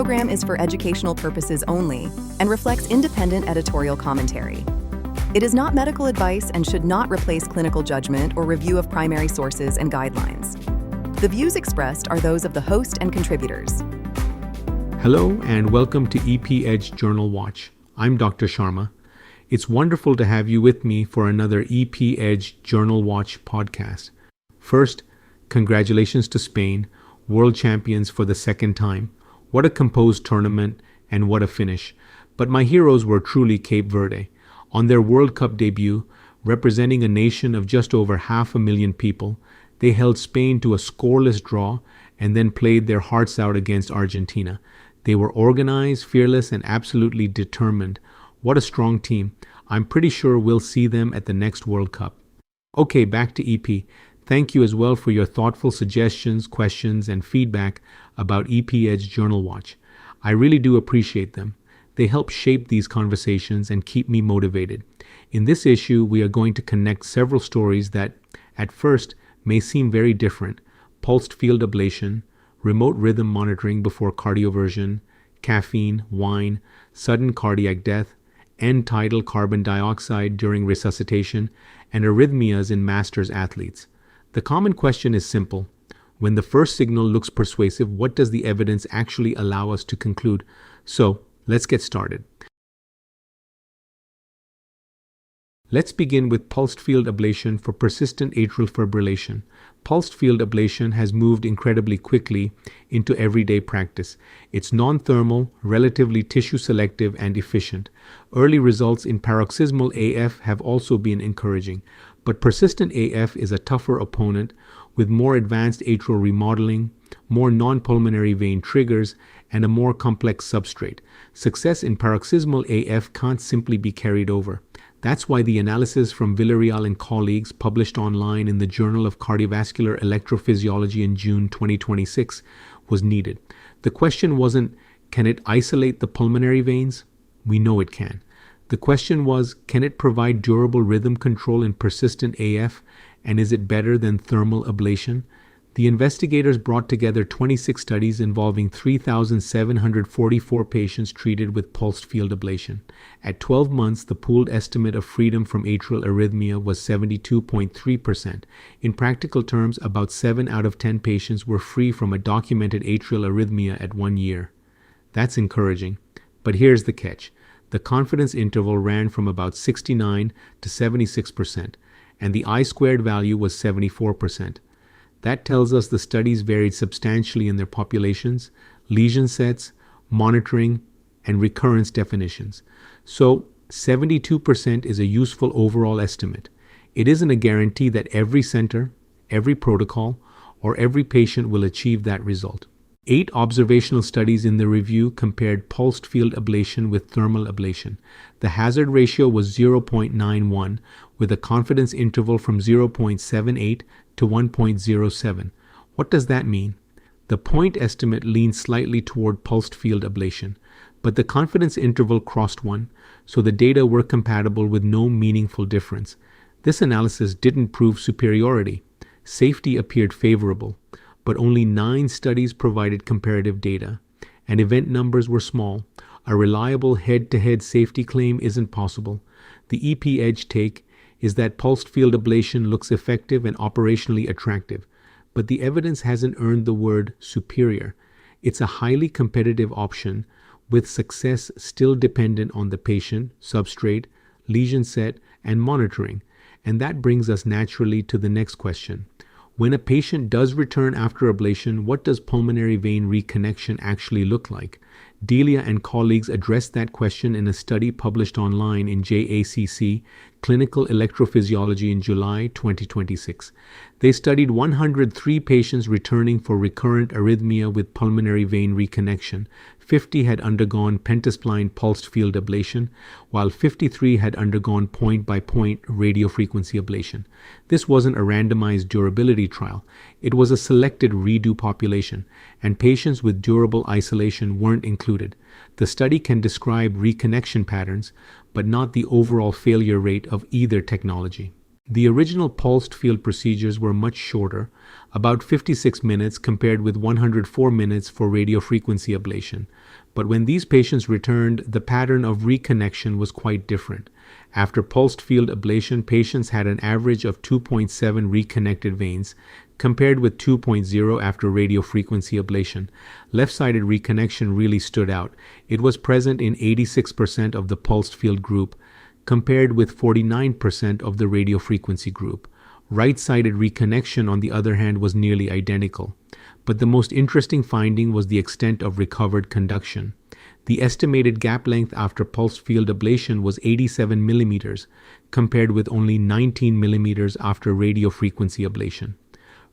program is for educational purposes only and reflects independent editorial commentary. It is not medical advice and should not replace clinical judgment or review of primary sources and guidelines. The views expressed are those of the host and contributors. Hello and welcome to EP Edge Journal Watch. I'm Dr. Sharma. It's wonderful to have you with me for another EP Edge Journal Watch podcast. First, congratulations to Spain, world champions for the second time. What a composed tournament and what a finish. But my heroes were truly Cape Verde. On their World Cup debut, representing a nation of just over 500,000 people, they held Spain to a scoreless draw and then played their hearts out against Argentina. They were organized, fearless, and absolutely determined. What a strong team. I'm pretty sure we'll see them at the next World Cup. Okay, back to EP. Thank you as well for your thoughtful suggestions, questions, and feedback about EP Edge Journal Watch. I really do appreciate them. They help shape these conversations and keep me motivated. In this issue, we are going to connect several stories that, at first, may seem very different. Pulsed field ablation, remote rhythm monitoring before cardioversion, caffeine, wine, sudden cardiac death, end-tidal carbon dioxide during resuscitation, and arrhythmias in masters athletes. The common question is simple. When the first signal looks persuasive, what does the evidence actually allow us to conclude? So, let's get started. Let's begin with pulsed field ablation for persistent atrial fibrillation. Pulsed field ablation has moved incredibly quickly into everyday practice. It's non-thermal, relatively tissue-selective, and efficient. Early results in paroxysmal AF have also been encouraging, but persistent AF is a tougher opponent with more advanced atrial remodeling, more non-pulmonary vein triggers, and a more complex substrate. Success in paroxysmal AF can't simply be carried over. That's why the analysis from Villarreal and colleagues published online in the Journal of Cardiovascular Electrophysiology in June 2026 was needed. The question wasn't, can it isolate the pulmonary veins? We know it can. The question was, can it provide durable rhythm control in persistent AF, and is it better than thermal ablation? The investigators brought together 26 studies involving 3,744 patients treated with pulsed field ablation. At 12 months, the pooled estimate of freedom from atrial arrhythmia was 72.3%. In practical terms, about 7 out of 10 patients were free from a documented atrial arrhythmia at 1 year. That's encouraging. But here's the catch. The confidence interval ran from about 69 to 76%, and the I-squared value was 74%. That tells us the studies varied substantially in their populations, lesion sets, monitoring, and recurrence definitions. So, 72% is a useful overall estimate. It isn't a guarantee that every center, every protocol, or every patient will achieve that result. 8 observational studies in the review compared pulsed field ablation with thermal ablation. The hazard ratio was 0.91, with a confidence interval from 0.78 to 1.07. What does that mean? The point estimate leans slightly toward pulsed field ablation, but the confidence interval crossed 1, so the data were compatible with no meaningful difference. This analysis didn't prove superiority. Safety appeared favorable, but only 9 studies provided comparative data, and event numbers were small. A reliable head-to-head safety claim isn't possible. The EP Edge take is that pulsed field ablation looks effective and operationally attractive, but the evidence hasn't earned the word superior. It's a highly competitive option, with success still dependent on the patient, substrate, lesion set, and monitoring. And that brings us naturally to the next question. When a patient does return after ablation, what does pulmonary vein reconnection actually look like? Delia and colleagues addressed that question in a study published online in JACC, Clinical Electrophysiology in July 2026. They studied 103 patients returning for recurrent arrhythmia with pulmonary vein reconnection. 50 had undergone pentaspline pulsed field ablation, while 53 had undergone point-by-point radiofrequency ablation. This wasn't a randomized durability trial. It was a selected redo population, and patients with durable isolation weren't included. The study can describe reconnection patterns, but not the overall failure rate of either technology. The original pulsed field procedures were much shorter, about 56 minutes compared with 104 minutes for radiofrequency ablation. But when these patients returned, the pattern of reconnection was quite different. After pulsed field ablation, patients had an average of 2.7 reconnected veins, compared with 2.0 after radiofrequency ablation. Left-sided reconnection really stood out. It was present in 86% of the pulsed field group, compared with 49% of the radiofrequency group. Right-sided reconnection, on the other hand, was nearly identical. But the most interesting finding was the extent of recovered conduction. The estimated gap length after pulsed field ablation was 87 millimeters, compared with only 19 millimeters after radiofrequency ablation.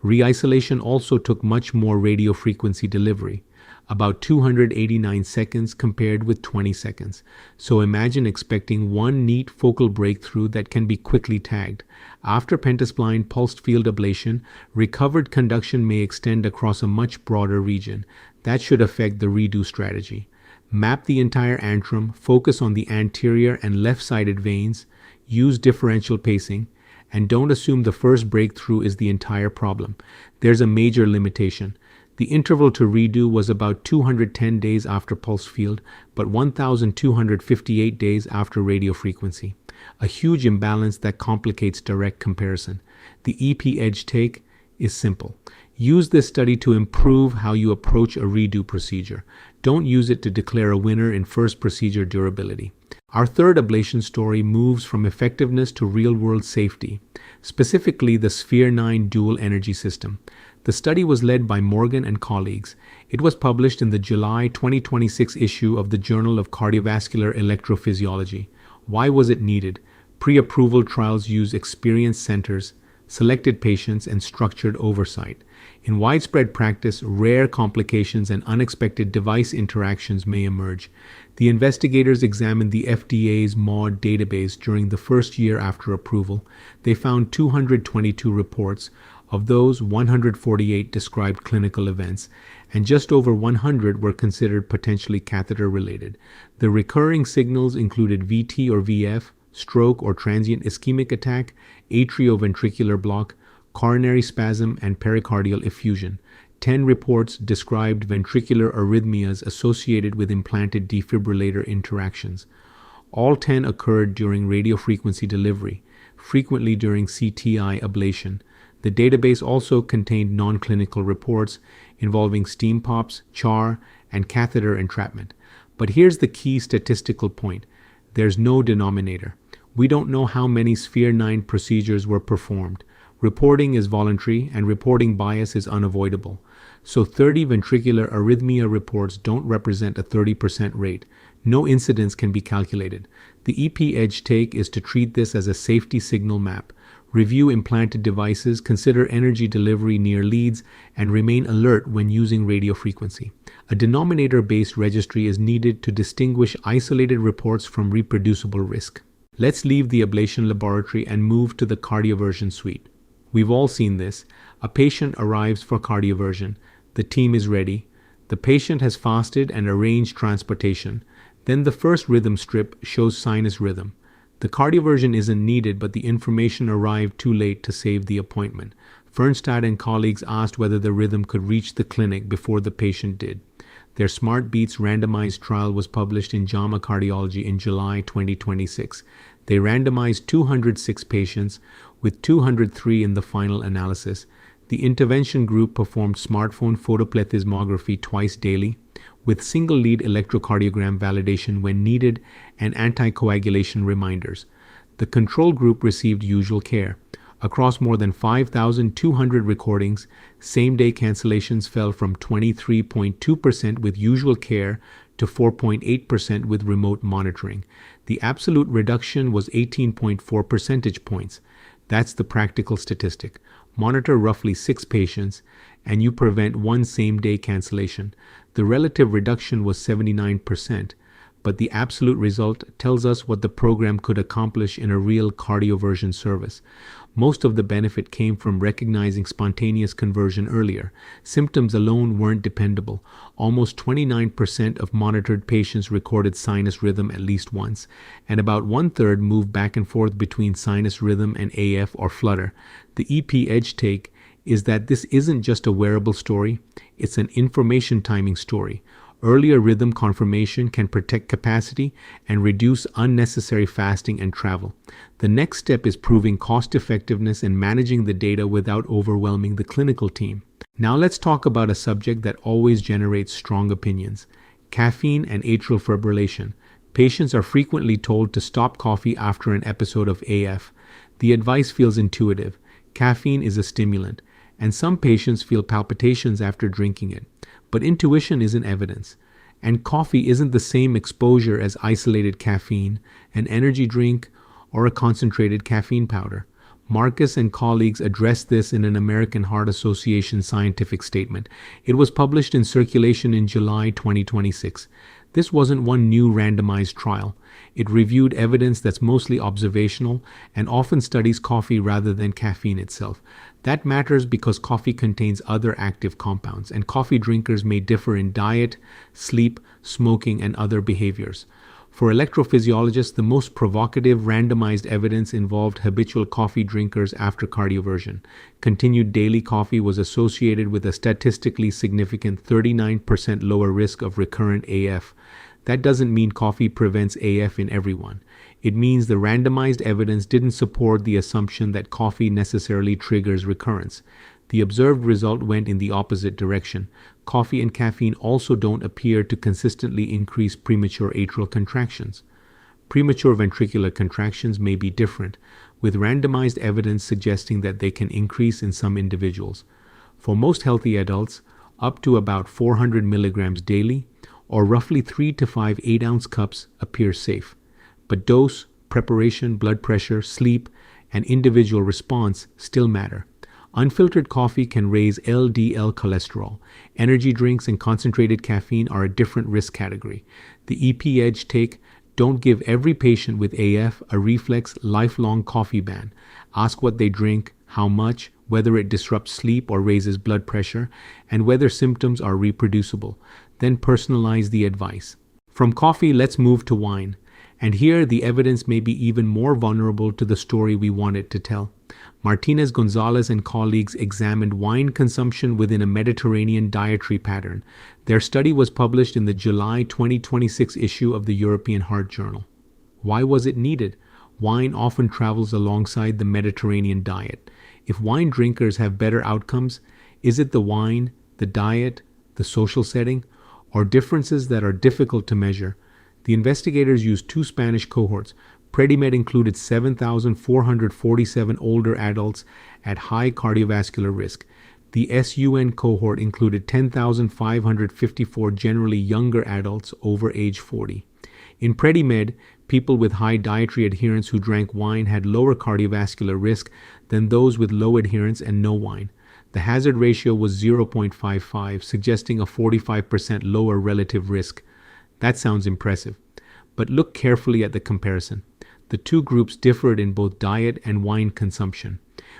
Re-isolation also took much more radiofrequency delivery, about 289 seconds compared with 20 seconds. So imagine expecting one neat focal breakthrough that can be quickly tagged. After pentaspline pulsed field ablation, recovered conduction may extend across a much broader region. That should affect the redo strategy. Map the entire antrum, focus on the anterior and left-sided veins, use differential pacing, and don't assume the first breakthrough is the entire problem. There's a major limitation. The interval to redo was about 210 days after pulse field, but 1,258 days after radiofrequency. A huge imbalance that complicates direct comparison. The EP edge take is simple. Use this study to improve how you approach a redo procedure. Don't use it to declare a winner in first procedure durability. Our third ablation story moves from effectiveness to real-world safety, specifically the Sphere 9 dual energy system. The study was led by Morgan and colleagues. It was published in the July 2026 issue of the Journal of Cardiovascular Electrophysiology. Why was it needed? Pre-approval trials use experienced centers, selected patients, and structured oversight. In widespread practice, rare complications and unexpected device interactions may emerge. The investigators examined the FDA's MAUDE database during the first year after approval. They found 222 reports. Of those, 148 described clinical events, and just over 100 were considered potentially catheter-related. The recurring signals included VT or VF, stroke or transient ischemic attack, atrioventricular block, coronary spasm, and pericardial effusion. 10 reports described ventricular arrhythmias associated with implanted defibrillator interactions. All 10 occurred during radiofrequency delivery, frequently during CTI ablation. The database also contained non-clinical reports involving steam pops, char, and catheter entrapment. But here's the key statistical point. There's no denominator. We don't know how many Sphere 9 procedures were performed. Reporting is voluntary, and reporting bias is unavoidable. So 30 ventricular arrhythmia reports don't represent a 30% rate. No incidence can be calculated. The EP edge take is to treat this as a safety signal map. Review implanted devices, consider energy delivery near leads, and remain alert when using radiofrequency. A denominator-based registry is needed to distinguish isolated reports from reproducible risk. Let's leave the ablation laboratory and move to the cardioversion suite. We've all seen this. A patient arrives for cardioversion. The team is ready. The patient has fasted and arranged transportation. Then the first rhythm strip shows sinus rhythm. The cardioversion isn't needed, but the information arrived too late to save the appointment. Fernstad and colleagues asked whether the rhythm could reach the clinic before the patient did. Their Smart Beats randomized trial was published in JAMA Cardiology in July 2026. They randomized 206 patients, with 203 in the final analysis. The intervention group performed smartphone photoplethysmography twice daily, with single-lead electrocardiogram validation when needed and anticoagulation reminders. The control group received usual care. Across more than 5,200 recordings, same-day cancellations fell from 23.2% with usual care to 4.8% with remote monitoring. The absolute reduction was 18.4 percentage points. That's the practical statistic. Monitor roughly 6 patients, and you prevent one same-day cancellation. The relative reduction was 79%, but the absolute result tells us what the program could accomplish in a real cardioversion service. Most of the benefit came from recognizing spontaneous conversion earlier. Symptoms alone weren't dependable. Almost 29% of monitored patients recorded sinus rhythm at least once, and about 1/3 moved back and forth between sinus rhythm and AF or flutter. The EP edge take is that this isn't just a wearable story, it's an information timing story. Earlier rhythm confirmation can protect capacity and reduce unnecessary fasting and travel. The next step is proving cost effectiveness and managing the data without overwhelming the clinical team. Now let's talk about a subject that always generates strong opinions: caffeine and atrial fibrillation. Patients are frequently told to stop coffee after an episode of AF. The advice feels intuitive. Caffeine is a stimulant, and some patients feel palpitations after drinking it. But intuition isn't evidence. And coffee isn't the same exposure as isolated caffeine, an energy drink, or a concentrated caffeine powder. Marcus and colleagues addressed this in an American Heart Association scientific statement. It was published in Circulation in July 2026. This wasn't one new randomized trial. It reviewed evidence that's mostly observational and often studies coffee rather than caffeine itself. That matters because coffee contains other active compounds, and coffee drinkers may differ in diet, sleep, smoking, and other behaviors. For electrophysiologists, the most provocative randomized evidence involved habitual coffee drinkers after cardioversion. Continued daily coffee was associated with a statistically significant 39% lower risk of recurrent AF. That doesn't mean coffee prevents AF in everyone. It means the randomized evidence didn't support the assumption that coffee necessarily triggers recurrence. The observed result went in the opposite direction. Coffee and caffeine also don't appear to consistently increase premature atrial contractions. Premature ventricular contractions may be different, with randomized evidence suggesting that they can increase in some individuals. For most healthy adults, up to about 400 milligrams daily, or roughly 3 to 5 8-ounce cups, appear safe. But dose, preparation, blood pressure, sleep, and individual response still matter. Unfiltered coffee can raise LDL cholesterol. Energy drinks and concentrated caffeine are a different risk category. The EP Edge take: don't give every patient with AF a reflex lifelong coffee ban. Ask what they drink, how much, whether it disrupts sleep or raises blood pressure, and whether symptoms are reproducible. Then personalize the advice. From coffee, let's move to wine. And here, the evidence may be even more vulnerable to the story we want it to tell. Martinez-Gonzalez and colleagues examined wine consumption within a Mediterranean dietary pattern. Their study was published in the July 2026 issue of the European Heart Journal. Why was it needed? Wine often travels alongside the Mediterranean diet. If wine drinkers have better outcomes, is it the wine, the diet, the social setting, or differences that are difficult to measure? The investigators used 2 Spanish cohorts. PREDIMED included 7,447 older adults at high cardiovascular risk. The SUN cohort included 10,554 generally younger adults over age 40. In PREDIMED, people with high dietary adherence who drank wine had lower cardiovascular risk than those with low adherence and no wine. The hazard ratio was 0.55, suggesting a 45% lower relative risk. That sounds impressive. But look carefully at the comparison. The two groups differed in both diet and wine consumption.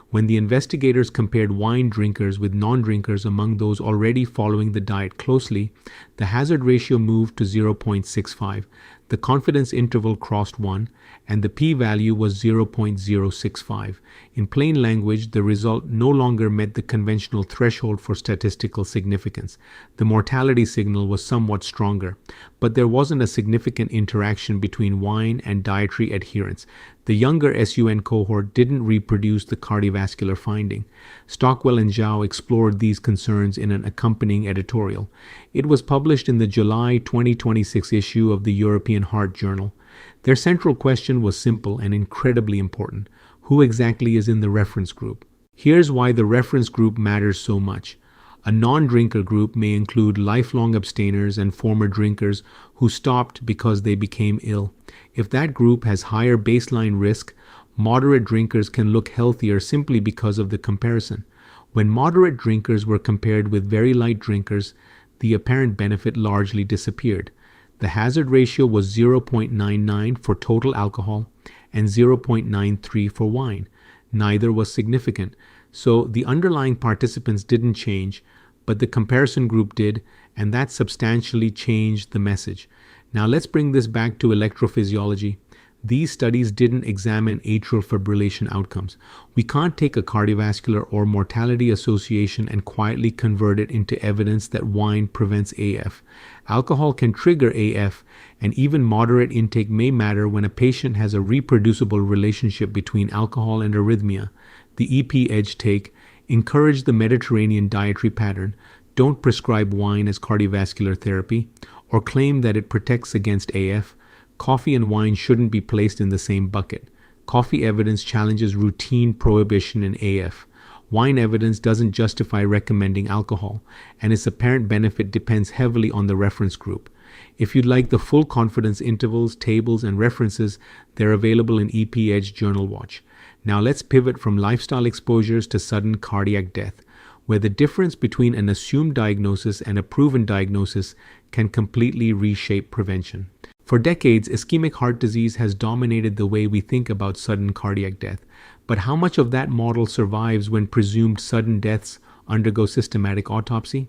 When the investigators compared wine drinkers with non-drinkers among those already following the diet closely, the hazard ratio moved to 0.65. The confidence interval crossed 1, and the p-value was 0.065. In plain language, the result no longer met the conventional threshold for statistical significance. The mortality signal was somewhat stronger, but there wasn't a significant interaction between wine and dietary adherence. The younger SUN cohort didn't reproduce the cardiovascular finding. Stockwell and Zhao explored these concerns in an accompanying editorial. It was published in the July 2026 issue of the European Heart Journal. Their central question was simple and incredibly important. Who exactly is in the reference group? Here's why the reference group matters so much. A non-drinker group may include lifelong abstainers and former drinkers who stopped because they became ill. If that group has higher baseline risk, moderate drinkers can look healthier simply because of the comparison. When moderate drinkers were compared with very light drinkers, the apparent benefit largely disappeared. The hazard ratio was 0.99 for total alcohol and 0.93 for wine. Neither was significant, so the underlying participants didn't change, but the comparison group did, and that substantially changed the message. Now let's bring this back to electrophysiology. These studies didn't examine atrial fibrillation outcomes. We can't take a cardiovascular or mortality association and quietly convert it into evidence that wine prevents AF. Alcohol can trigger AF, and even moderate intake may matter when a patient has a reproducible relationship between alcohol and arrhythmia. The EP edge take: encourage the Mediterranean dietary pattern. Don't prescribe wine as cardiovascular therapy or claim that it protects against AF. Coffee and wine shouldn't be placed in the same bucket. Coffee evidence challenges routine prohibition in AF. Wine evidence doesn't justify recommending alcohol, and its apparent benefit depends heavily on the reference group. If you'd like the full confidence intervals, tables, and references, they're available in EP Edge Journal Watch. Now let's pivot from lifestyle exposures to sudden cardiac death, where the difference between an assumed diagnosis and a proven diagnosis can completely reshape prevention. For decades, ischemic heart disease has dominated the way we think about sudden cardiac death. But how much of that model survives when presumed sudden deaths undergo systematic autopsy?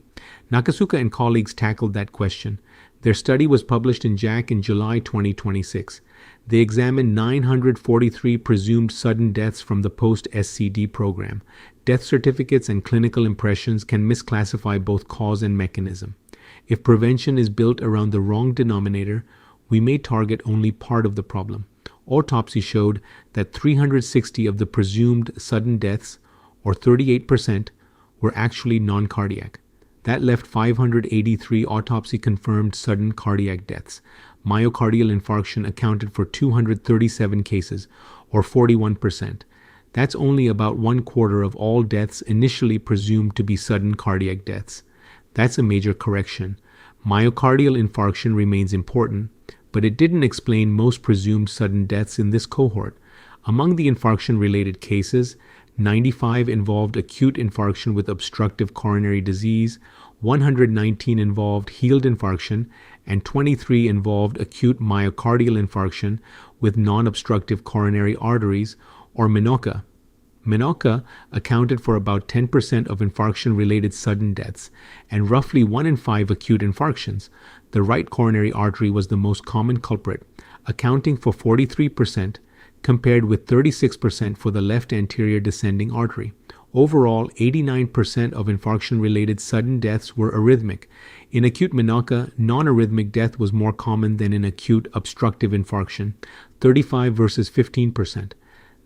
Nakasuka and colleagues tackled that question. Their study was published in JACC in July 2026. They examined 943 presumed sudden deaths from the post-SCD program. Death certificates and clinical impressions can misclassify both cause and mechanism. If prevention is built around the wrong denominator, we may target only part of the problem. Autopsy showed that 360 of the presumed sudden deaths, or 38%, were actually non-cardiac. That left 583 autopsy-confirmed sudden cardiac deaths. Myocardial infarction accounted for 237 cases, or 41%. That's only about 1/4 of all deaths initially presumed to be sudden cardiac deaths. That's a major correction. Myocardial infarction remains important, but it didn't explain most presumed sudden deaths in this cohort. Among the infarction-related cases, 95 involved acute infarction with obstructive coronary disease, 119 involved healed infarction, and 23 involved acute myocardial infarction with non-obstructive coronary arteries, or MINOCA. MINOCA accounted for about 10% of infarction-related sudden deaths and roughly 1 in 5 acute infarctions. The right coronary artery was the most common culprit, accounting for 43%, compared with 36% for the left anterior descending artery. Overall, 89% of infarction-related sudden deaths were arrhythmic. In acute MINOCA, non-arrhythmic death was more common than in acute obstructive infarction, 35 versus 15%.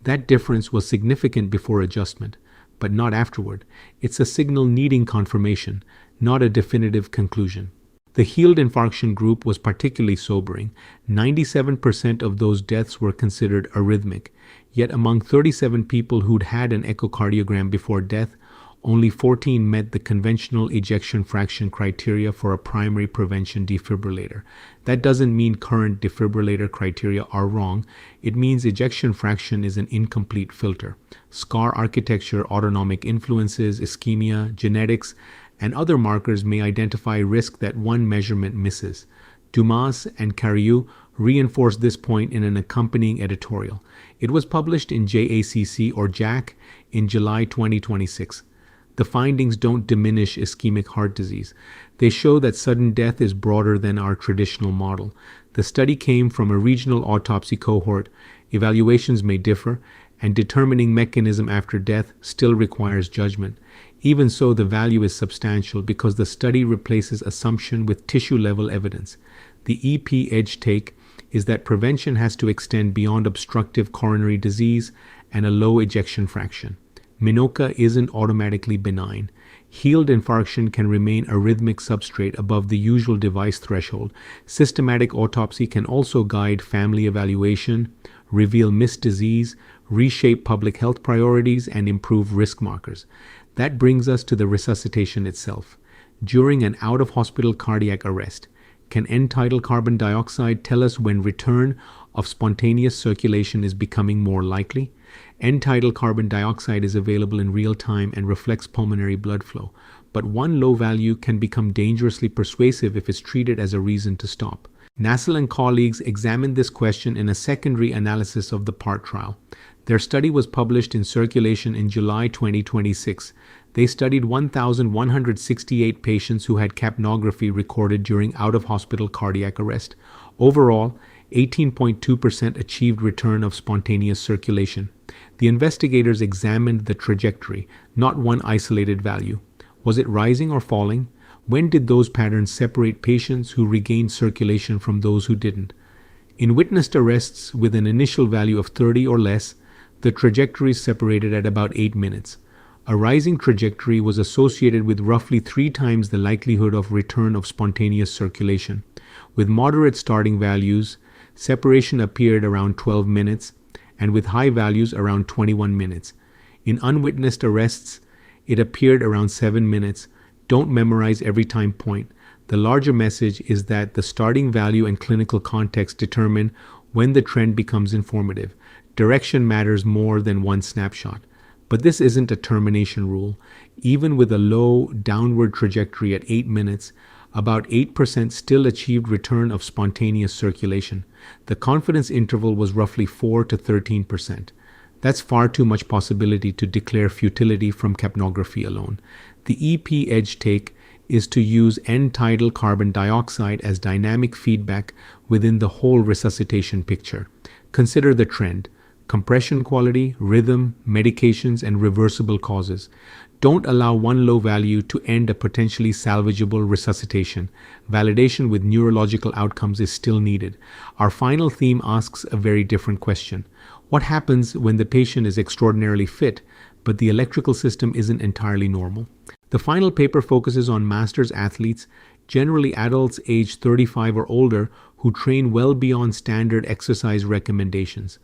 That difference was significant before adjustment, but not afterward. It's a signal needing confirmation, not a definitive conclusion. The healed infarction group was particularly sobering. 97% of those deaths were considered arrhythmic, yet among 37 people who'd had an echocardiogram before death, only 14 met the conventional ejection fraction criteria for a primary prevention defibrillator. That doesn't mean current defibrillator criteria are wrong. It means ejection fraction is an incomplete filter. Scar architecture, autonomic influences, ischemia, genetics, and other markers may identify risk that one measurement misses. Dumas and Cariou reinforced this point in an accompanying editorial. It was published in JACC or JACC in July 2026. The findings don't diminish ischemic heart disease. They show that sudden death is broader than our traditional model. The study came from a regional autopsy cohort. Evaluations may differ, and determining mechanism after death still requires judgment. Even so, the value is substantial because the study replaces assumption with tissue-level evidence. The EP edge take is that prevention has to extend beyond obstructive coronary disease and a low ejection fraction. MINOCA isn't automatically benign. Healed infarction can remain arrhythmic substrate above the usual device threshold. Systematic autopsy can also guide family evaluation, reveal missed disease, reshape public health priorities, and improve risk markers. That brings us to the resuscitation itself. During an out-of-hospital cardiac arrest, can end-tidal carbon dioxide tell us when return of spontaneous circulation is becoming more likely? End-tidal carbon dioxide is available in real time and reflects pulmonary blood flow, but one low value can become dangerously persuasive if it's treated as a reason to stop. Nassel and colleagues examined this question in a secondary analysis of the PART trial. Their study was published in Circulation in July 2026. They studied 1,168 patients who had capnography recorded during out-of-hospital cardiac arrest. Overall, 18.2% achieved return of spontaneous circulation. The investigators examined the trajectory, not one isolated value. Was it rising or falling? When did those patterns separate patients who regained circulation from those who didn't? In witnessed arrests with an initial value of 30 or less, the trajectories separated at about 8 minutes. A rising trajectory was associated with roughly 3 times the likelihood of return of spontaneous circulation. With moderate starting values, separation appeared around 12 minutes, and with high values around 21 minutes. In unwitnessed arrests, it appeared around 7 minutes. Don't memorize every time point. The larger message is that the starting value and clinical context determine when the trend becomes informative. Direction matters more than one snapshot. But this isn't a termination rule. Even with a low downward trajectory at 8 minutes, about 8% still achieved return of spontaneous circulation. The confidence interval was roughly 4 to 13%. That's far too much possibility to declare futility from capnography alone. The EP edge take is to use end-tidal carbon dioxide as dynamic feedback within the whole resuscitation picture. Consider the trend: compression quality, rhythm, medications, and reversible causes. Don't allow one low value to end a potentially salvageable resuscitation. Validation with neurological outcomes is still needed. Our final theme asks a very different question. What happens when the patient is extraordinarily fit, but the electrical system isn't entirely normal? The final paper focuses on masters athletes, generally adults aged 35 or older, who train well beyond standard exercise recommendations.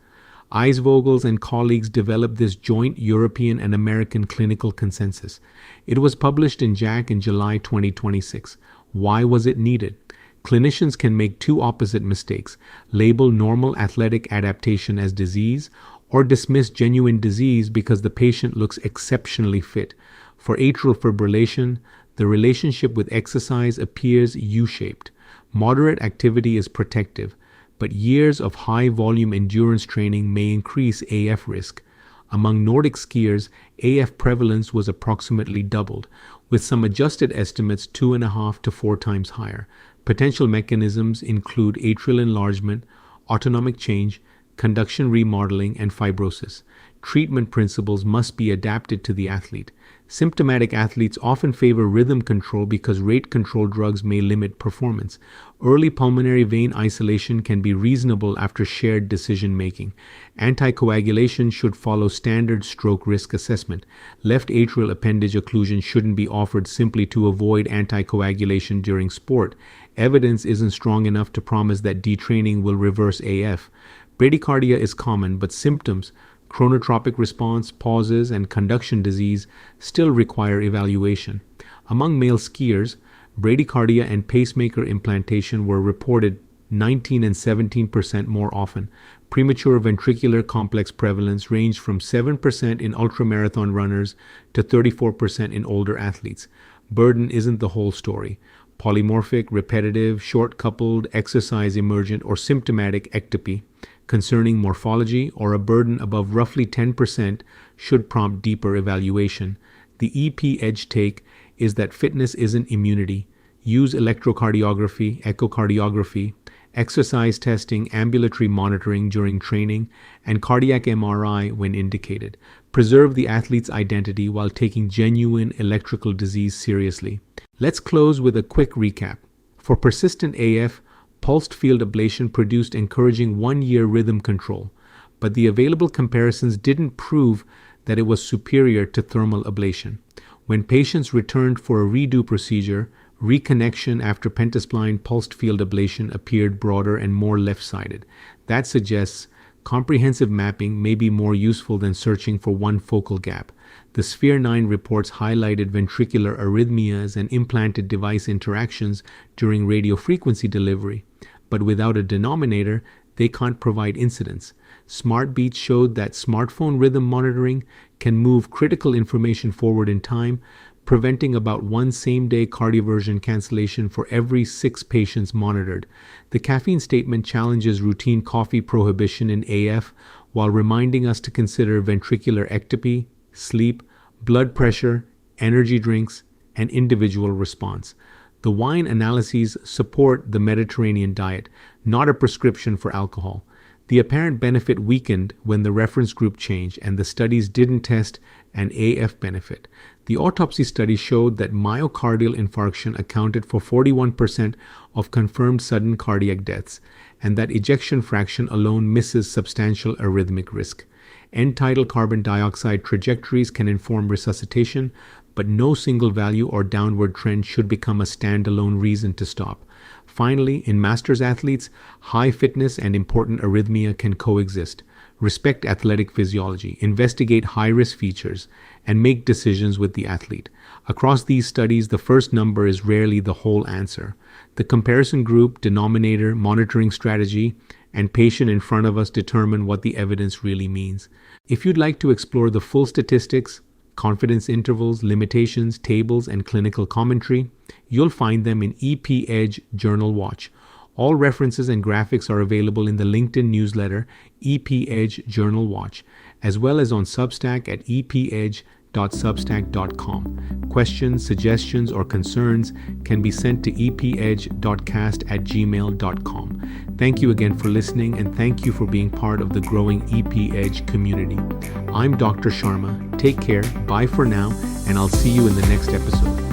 Eisvogels and colleagues developed this joint European and American clinical consensus. It was published in JACC in July 2026. Why was it needed? Clinicians can make two opposite mistakes: label normal athletic adaptation as disease, or dismiss genuine disease because the patient looks exceptionally fit. For atrial fibrillation, the relationship with exercise appears U-shaped. Moderate activity is protective, but years of high-volume endurance training may increase AF risk. Among Nordic skiers, AF prevalence was approximately doubled, with some adjusted estimates 2.5 to 4 times higher. Potential mechanisms include atrial enlargement, autonomic change, conduction remodeling, and fibrosis. Treatment principles must be adapted to the athlete. Symptomatic athletes often favor rhythm control because rate control drugs may limit performance. Early pulmonary vein isolation can be reasonable after shared decision making. Anticoagulation should follow standard stroke risk assessment. Left atrial appendage occlusion shouldn't be offered simply to avoid anticoagulation during sport. Evidence isn't strong enough to promise that detraining will reverse AF. Bradycardia is common, but symptoms, chronotropic response, pauses, and conduction disease still require evaluation. Among male skiers, bradycardia and pacemaker implantation were reported 19 and 17% more often. Premature ventricular complex prevalence ranged from 7% in ultramarathon runners to 34% in older athletes. Burden isn't the whole story. Polymorphic, repetitive, short-coupled, exercise emergent, or symptomatic ectopy concerning morphology or a burden above roughly 10% should prompt deeper evaluation. The EP edge take is that fitness isn't immunity. Use electrocardiography, echocardiography, exercise testing, ambulatory monitoring during training, and cardiac MRI when indicated. Preserve the athlete's identity while taking genuine electrical disease seriously. Let's close with a quick recap. For persistent AF, pulsed field ablation produced encouraging 1-year rhythm control, but the available comparisons didn't prove that it was superior to thermal ablation. When patients returned for a redo procedure, reconnection after pentaspline pulsed field ablation appeared broader and more left-sided. That suggests comprehensive mapping may be more useful than searching for one focal gap. The Sphere 9 reports highlighted ventricular arrhythmias and implanted device interactions during radiofrequency delivery, but without a denominator, they can't provide incidence. SmartBeats showed that smartphone rhythm monitoring can move critical information forward in time, preventing about 1 same-day cardioversion cancellation for every 6 patients monitored. The caffeine statement challenges routine coffee prohibition in AF while reminding us to consider ventricular ectopy, sleep, blood pressure, energy drinks, and individual response. The wine analyses support the Mediterranean diet. not a prescription for alcohol. The apparent benefit weakened when the reference group changed and the studies didn't test an AF benefit. The autopsy study showed that myocardial infarction accounted for 41% of confirmed sudden cardiac deaths, and that ejection fraction alone misses substantial arrhythmic risk. End-tidal carbon dioxide trajectories can inform resuscitation, but no single value or downward trend should become a standalone reason to stop. Finally, in masters athletes, high fitness and important arrhythmia can coexist. Respect athletic physiology, investigate high-risk features, and make decisions with the athlete. Across these studies, the first number is rarely the whole answer. The comparison group, denominator, monitoring strategy, and patient in front of us determine what the evidence really means. If you'd like to explore the full statistics, confidence intervals, limitations, tables, and clinical commentary, you'll find them in EP Edge Journal Watch. All references and graphics are available in the LinkedIn newsletter EP Edge Journal Watch, as well as on Substack at epedge.substack.com. Questions, suggestions, or concerns can be sent to epedge.cast@gmail.com. Thank you again for listening, and thank you for being part of the growing EP Edge community. I'm Dr. Sharma. Take care, bye for now, and I'll see you in the next episode.